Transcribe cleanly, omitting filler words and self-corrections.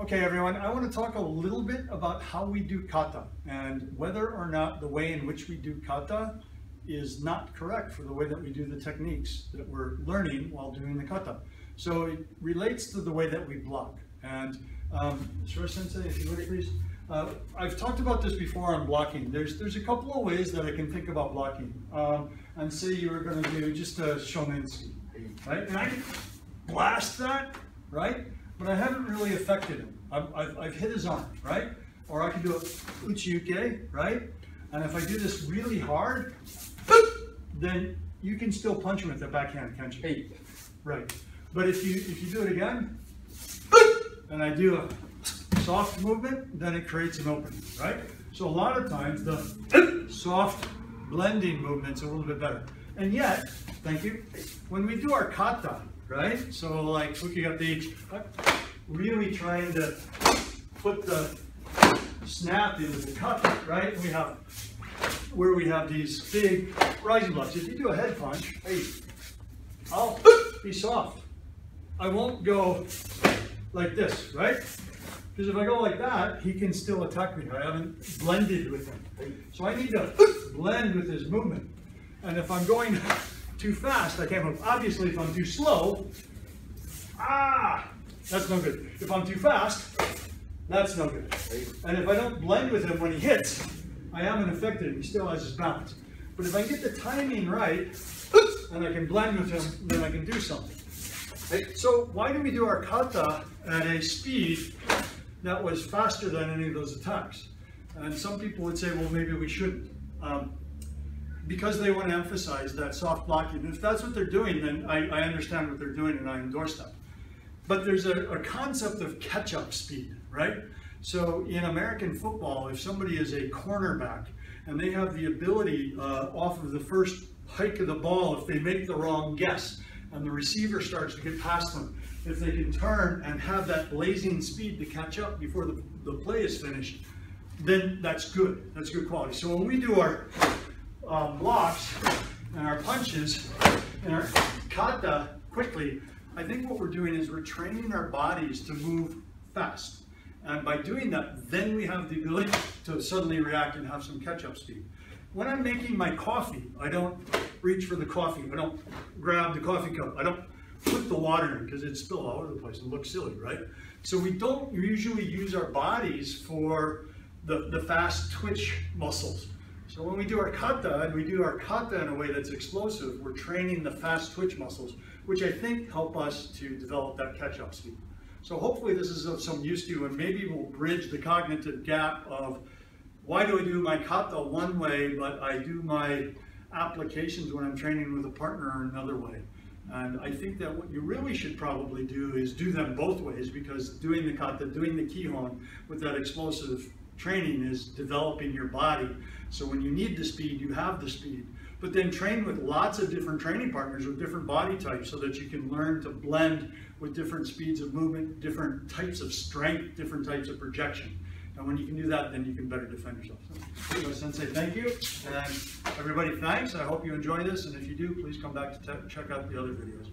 Okay everyone, I want to talk a little bit about how we do kata and whether or not the way in which we do kata is not correct for the way that we do the techniques that we're learning while doing the kata. So it relates to the way that we block. And Shura Sensei, if you would please. I've talked about this before on blocking. There's a couple of ways that I can think about blocking. And say you were going to do just a shoninski, right? And I can blast that, right? But I haven't really affected him. I've hit his arm, right? Or I can do a uchiuke, right? And if I do this really hard, then you can still punch him with the backhand, can't you? Hey. Right. But if you do it again, and I do a soft movement, then it creates an opening, right? So a lot of times the soft blending movement's a little bit better. And yet, thank you, when we do our kata, right? So like looking at the, really trying to put the snap into the kata, right? We have, where we have these big rising blocks. If you do a head punch, hey, I'll be soft. I won't go like this, right? Because if I go like that, he can still attack me. I haven't blended with him. So I need to blend with his movement. And if I'm going too fast, I can't move. Obviously, if I'm too slow, that's no good. If I'm too fast, that's no good. And if I don't blend with him when he hits, I haven't affected him. He still has his balance. But if I get the timing right, and I can blend with him, then I can do something. So why do we do our kata at a speed that was faster than any of those attacks? And some people would say, well, maybe we shouldn't. Because they want to emphasize that soft blocking. And if that's what they're doing, then I understand what they're doing and I endorse that. But there's a concept of catch-up speed, right? So in American football, if somebody is a cornerback and they have the ability off of the first hike of the ball, if they make the wrong guess and the receiver starts to get past them, if they can turn and have that blazing speed to catch up before the play is finished, then that's good. That's good quality. So when we do our blocks and our punches and our kata quickly, I think what we're doing is we're training our bodies to move fast. And by doing that, then we have the ability to suddenly react and have some catch-up speed. When I'm making my coffee, I don't reach for the coffee. I don't grab the coffee cup. I don't put the water in because it'd spill all over the place and look silly, right? So we don't usually use our bodies for the fast twitch muscles. So when we do our kata, and we do our kata in a way that's explosive, we're training the fast twitch muscles, which I think help us to develop that catch-up speed. So hopefully this is of some use to you, and maybe we'll bridge the cognitive gap of why do I do my kata one way, but I do my applications when I'm training with a partner another way. And I think that what you really should probably do is do them both ways, because doing the kata, doing the kihon with that explosive training is developing your body. So when you need the speed, you have the speed. But then train with lots of different training partners with different body types so that you can learn to blend with different speeds of movement, different types of strength, different types of projection. And when you can do that, then you can better defend yourself. So, Sensei, thank you. And everybody, thanks. I hope you enjoy this. And if you do, please come back to check out the other videos.